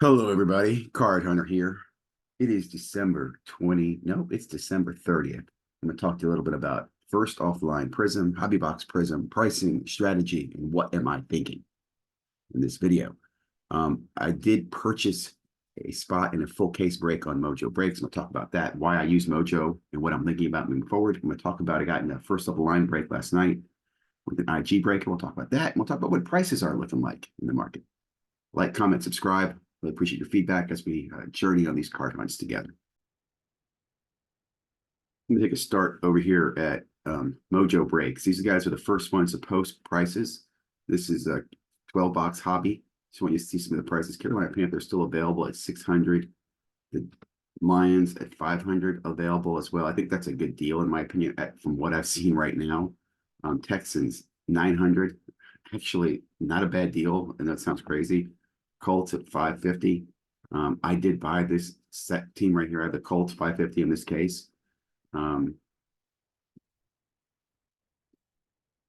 Hello, everybody. Card Hunter here. It is it's December 30th. I'm going to talk to you a little bit about first offline Prizm, hobby box Prizm, pricing, strategy, and what am I thinking in this video. I did purchase a spot in a full case break on Mojo Breaks. I'm going to talk about that, why I use Mojo, and what I'm thinking about moving forward. I'm going to talk about I got in the first offline break last night with an IG break, and we'll talk about that. And we'll talk about what prices are looking like in the market. Like, comment, subscribe. Really appreciate your feedback as we journey on these card hunts together. Let me take a start over here at Mojo Breaks. These guys are the first ones to post prices. This is a 12 box hobby. Just want you to see some of the prices. Carolina Panthers still available at 600. The Lions at 500 available as well. I think that's a good deal in my opinion from what I've seen right now. Texans 900. Actually, not a bad deal. And that sounds crazy. Colts at 550. I did buy this set team right here. I have the Colts 550 in this case.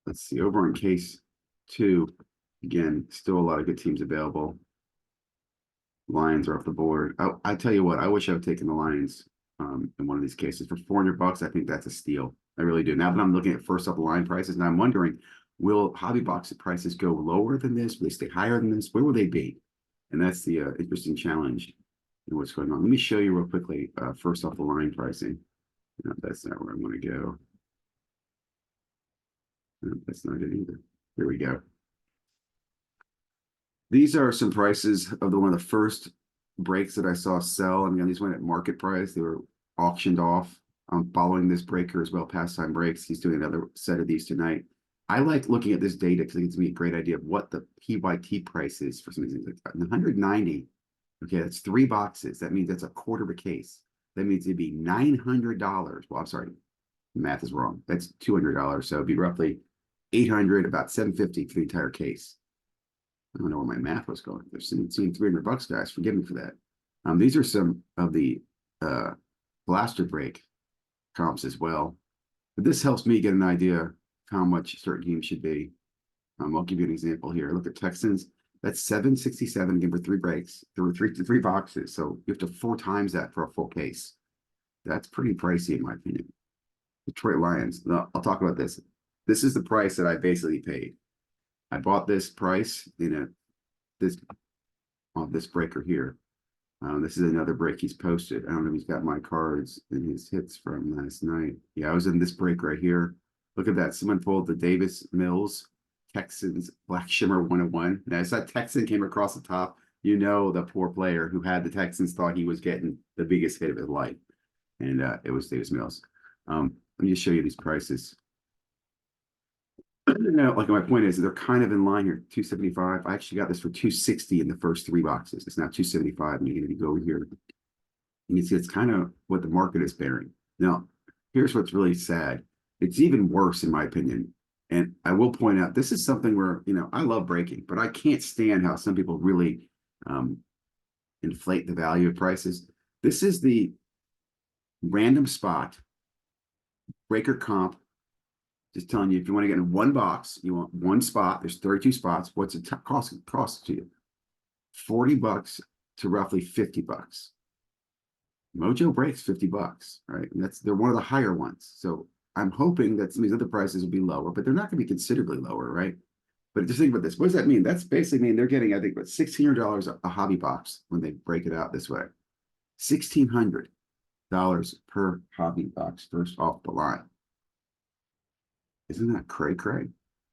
Let's see, over in case two, again, still a lot of good teams available. Lions are off the board. I tell you what, I wish I would taken the Lions in one of these cases for 400 bucks. I think that's a steal. I really do. Now that I'm looking at first up the line prices, and I'm wondering, will hobby box prices go lower than this? Will they stay higher than this? Where will they be? And that's the interesting challenge in what's going on. Let me show you real quickly, first off the line pricing. No, that's not where I want to go. No, that's not it either. Here we go. These are some prices of one of the first breaks that I saw sell. I mean, these went at market price. They were auctioned off. Following this breaker as well, pastime breaks. He's doing another set of these tonight. I like looking at this data because it gives me a great idea of what the PYT price is for some of these things. 190. Okay, that's 3 boxes. That means that's a quarter of a case. That means it'd be $900. Well, I'm sorry, math is wrong. That's $200. So it'd be roughly 800, about 750 for the entire case. I don't know where my math was going. They're seeing 300 bucks, guys. Forgive me for that. These are some of the blaster break comps as well. But this helps me get an idea how much certain teams should be. I'll give you an example here. Look at Texans. That's 767 again for 3 breaks. There were three boxes, so you have to 4 times that for a full case. That's pretty pricey in my opinion. Detroit Lions. Now, I'll talk about this. This is the price that I basically paid. I bought this price in this breaker here. This is another break he's posted. I don't know if he's got my cards and his hits from last night. Yeah, I was in this break right here. Look at that. Someone pulled the Davis Mills Texans Black Shimmer 101. Now, as that Texan came across the top, you know the poor player who had the Texans thought he was getting the biggest hit of his life. And it was Davis Mills. Let me just show you these prices. Now, like my point is, they're kind of in line here. 275. I actually got this for 260 in the first 3 boxes. It's now 275. And you're going to go over here. You can see it's kind of what the market is bearing. Now, here's what's really sad. It's even worse, in my opinion. And I will point out, this is something where, I love breaking, but I can't stand how some people really inflate the value of prices. This is the random spot breaker comp. Just telling you, if you want to get in one box, you want one spot. There's 32 spots. What's it cost to you? 40 bucks to roughly 50 bucks. Mojo breaks 50 bucks, right? And they're one of the higher ones. So I'm hoping that some of these other prices will be lower, but they're not going to be considerably lower, right? But just think about this. What does that mean? That's basically mean they're getting, I think, about $1,600 a hobby box when they break it out this way. $1,600 per hobby box first off the line. Isn't that cray?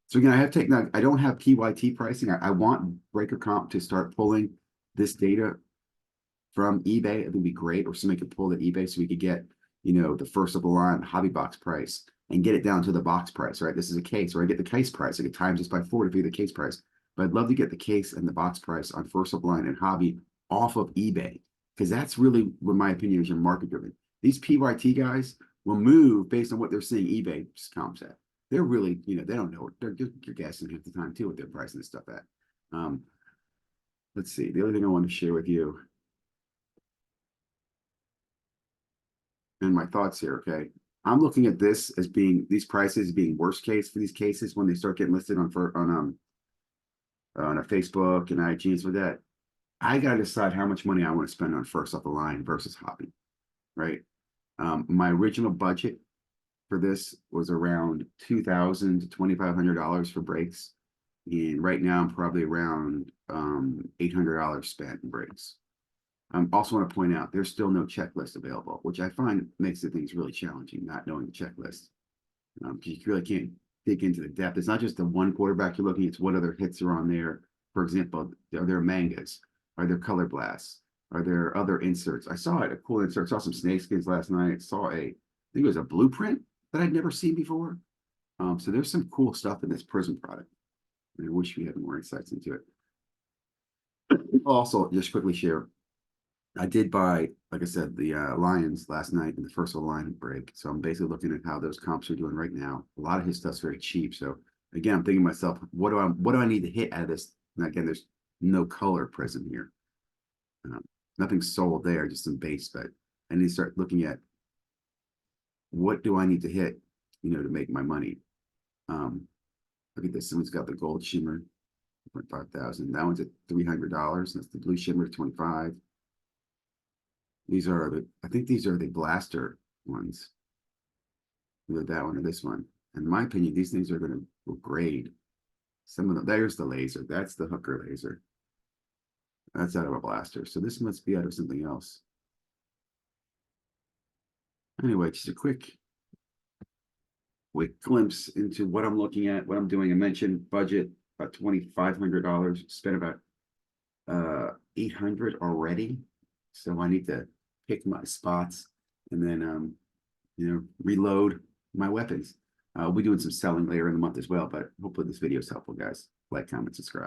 So again, I don't have PYT pricing. I want Breaker Comp to start pulling this data from eBay. It would be great, or somebody could pull the eBay so we could get, the first of the line hobby box price and get it down to the box price, right? This is a case where I get the case price. I get times this by 4 to be the case price. But I'd love to get the case and the box price on first of line and hobby off of eBay, because that's really, in my opinion, is your market driven. These PYT guys will move based on what they're seeing eBay comps at. They're really, they don't know. You're guessing half the time too what they're pricing this stuff at. Let's see. The other thing I want to share with you and my thoughts here. Okay, I'm looking at this as being these prices being worst case for these cases when they start getting listed on a Facebook and IG and so that. I gotta decide how much money I want to spend on first off the line versus hobby, right? My original budget for this was around $2,000 to $2,500 for brakes. And right now I'm probably around $800 spent in brakes. I also want to point out there's still no checklist available, which I find makes the things really challenging, not knowing the checklist. You really can't dig into the depth. It's not just the one quarterback you're looking, it's what other hits are on there. For example, are there mangas? Are there color blasts? Are there other inserts? I saw a cool insert, saw some snakeskins last night, saw I think it was a blueprint that I'd never seen before. So there's some cool stuff in this Prizm product. And I wish we had more insights into it. Also, just quickly share, I did buy, like I said, the Lions last night in the first of the line break. So I'm basically looking at how those comps are doing right now. A lot of his stuff's very cheap. So again, I'm thinking to myself, what do I need to hit out of this? And again, there's no color present here. Um, Nothing sold there, just some base, but I need to start looking at what do I need to hit, to make my money. Look at this. Someone's got the gold shimmer, 5,000. That one's at $300. That's the blue shimmer, 25. These are I think these are the blaster ones. Either that one or this one. In my opinion, these things are going to grade. Some of them, there's the laser. That's the hooker laser. That's out of a blaster. So this must be out of something else. Anyway, just a quick glimpse into what I'm looking at, what I'm doing. I mentioned budget about $2,500. Spent about 800 already. So I need to pick my spots and then reload my weapons. We'll be doing some selling later in the month as well, but hopefully this video is helpful, guys. Like, comment, subscribe.